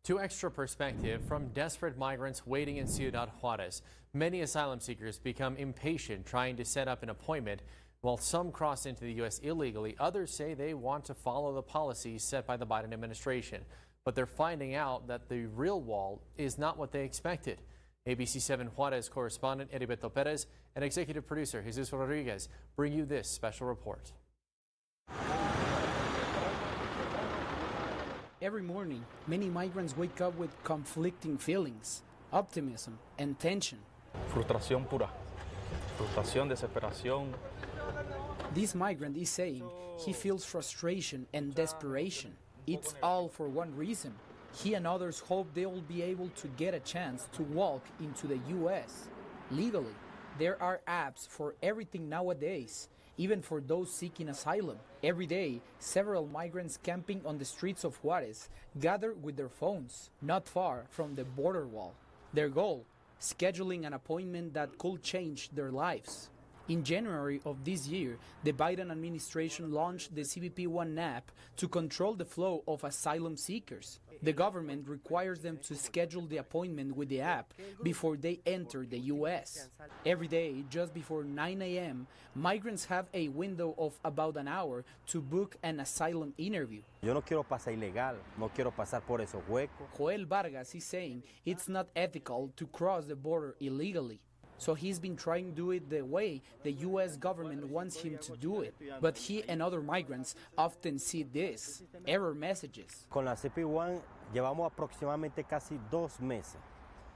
To Extra Perspective, from desperate migrants waiting in Ciudad Juarez, many asylum seekers become impatient trying to set up an appointment. While some cross into the U.S. illegally, others say they want to follow the policies set by the Biden administration. But they're finding out that the real wall is not what they expected. ABC 7 Juarez correspondent Heriberto Perez and executive producer Jesus Rodriguez bring you this special report. Every morning, many migrants wake up with conflicting feelings, optimism and tension. Frustración pura. Frustración, desesperación. This migrant is saying he feels frustration and desperation. It's all for one reason. He and others hope they will be able to get a chance to walk into the U.S. legally. There are apps for everything nowadays, even for those seeking asylum. Every day, several migrants camping on the streets of Juarez gather with their phones, not far from the border wall. Their goal, scheduling an appointment that could change their lives. In January of this year, the Biden administration launched the CBP One app to control the flow of asylum seekers. The government requires them to schedule the appointment with the app before they enter the U.S. Every day, just before 9 a.m., migrants have a window of about an hour to book an asylum interview. Yo no quiero pasar ilegal, no quiero pasar por esos huecos. Joel Vargas is saying it's not ethical to cross the border illegally. So he's been trying to do it the way the U.S. government wants him to do it. But he and other migrants often see this, error messages. Con la CBP One llevamos aproximadamente casi 2 meses.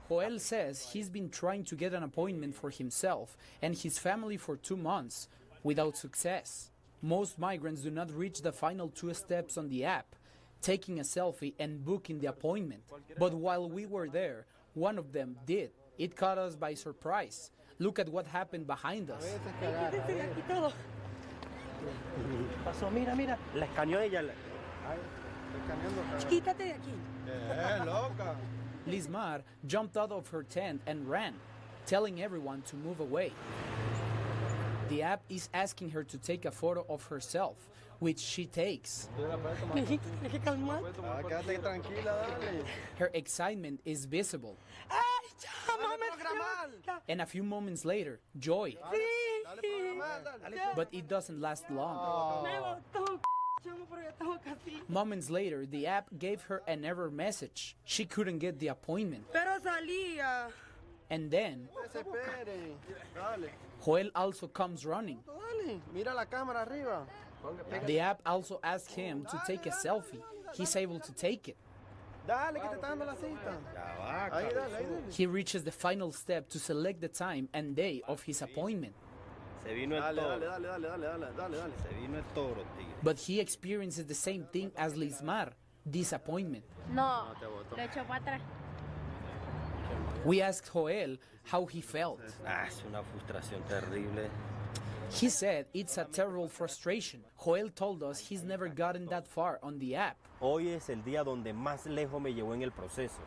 Joel says he's been trying to get an appointment for himself and his family for 2 months, without success. Most migrants do not reach the final 2 steps on the app, taking a selfie and booking the appointment. But while we were there, one of them did. It caught us by surprise. Look at what happened behind us. Pasó, mira, mira, la escaneó ella. Quítate de aquí. Loca. Lismar jumped out of her tent and ran, telling everyone to move away. The app is asking her to take a photo of herself, which she takes. Her excitement is visible. And a few moments later, joy. But it doesn't last long. Moments later, the app gave her an error message. She couldn't get the appointment. And then, Joel also comes running. The app also asks him to take a selfie. He's able to take it. He reaches the final step to select the time and day of his appointment. But he experiences the same thing as Lismar, disappointment. No, le echo para atrás. We asked Joel how he felt. Es una frustración terrible. He said it's a terrible frustration. Joel told us he's never gotten that far on the app. Hoy es el día donde más lejos me llevó en el proceso.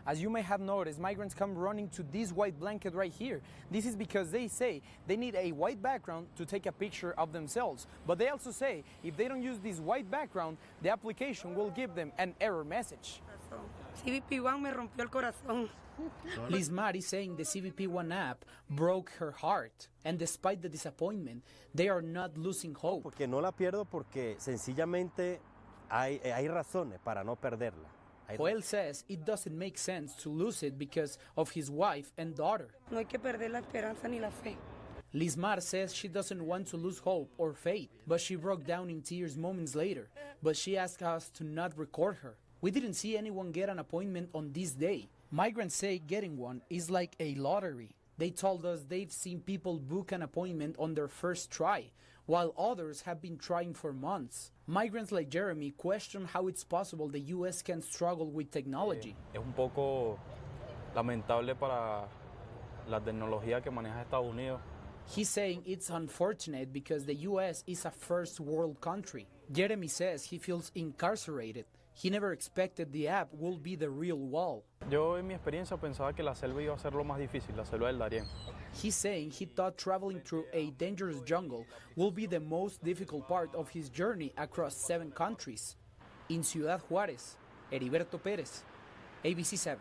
As you may have noticed, migrants come running to this white blanket right here. This is because they say they need a white background to take a picture of themselves. But they also say if they don't use this white background, the application will give them an error message. CBP One me rompió el corazón. Lismar is saying the CBP One app broke her heart. And despite the disappointment, they are not losing hope. Porque no la pierdo porque sencillamente hay razones para no perderla. Joel says it doesn't make sense to lose it because of his wife and daughter. No hay que perder la esperanza ni la fe. Lismar says she doesn't want to lose hope or faith, but she broke down in tears moments later. But she asked us to not record her. We didn't see anyone get an appointment on this day. Migrants say getting one is like a lottery. They told us they've seen people book an appointment on their first try, while others have been trying for months. Migrants like Jeremy question how it's possible the U.S. can struggle with technology. Es un poco lamentable para la tecnología que maneja Estados Unidos. He's saying it's unfortunate because the U.S. is a first world country. Jeremy says he feels incarcerated. He never expected the app will be the real wall. Yo en mi experiencia pensaba que la selva iba a ser lo más difícil, la selva del Darién. He's saying he thought traveling through a dangerous jungle will be the most difficult part of his journey across 7 countries. In Ciudad Juarez, Heriberto Perez, ABC 7.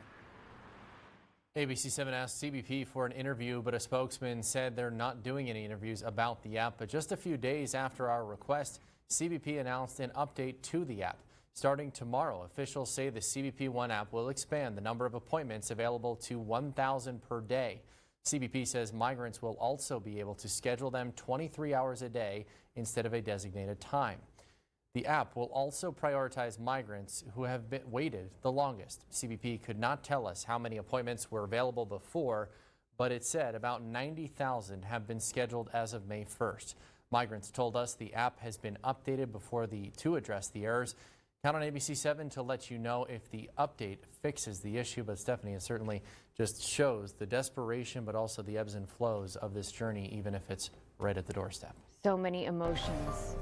ABC 7 asked CBP for an interview, but a spokesman said they're not doing any interviews about the app. But just a few days after our request, CBP announced an update to the app. Starting tomorrow, officials say the CBP One app will expand the number of appointments available to 1,000 per day. CBP says migrants will also be able to schedule them 23 hours a day instead of a designated time. The app will also prioritize migrants who have waited the longest. CBP could not tell us how many appointments were available before, but it said about 90,000 have been scheduled as of May 1st. Migrants told us the app has been updated to address the errors. Count on ABC 7 to let you know if the update fixes the issue. But Stephanie, it certainly just shows the desperation, but also the ebbs and flows of this journey, even if it's right at the doorstep. So many emotions.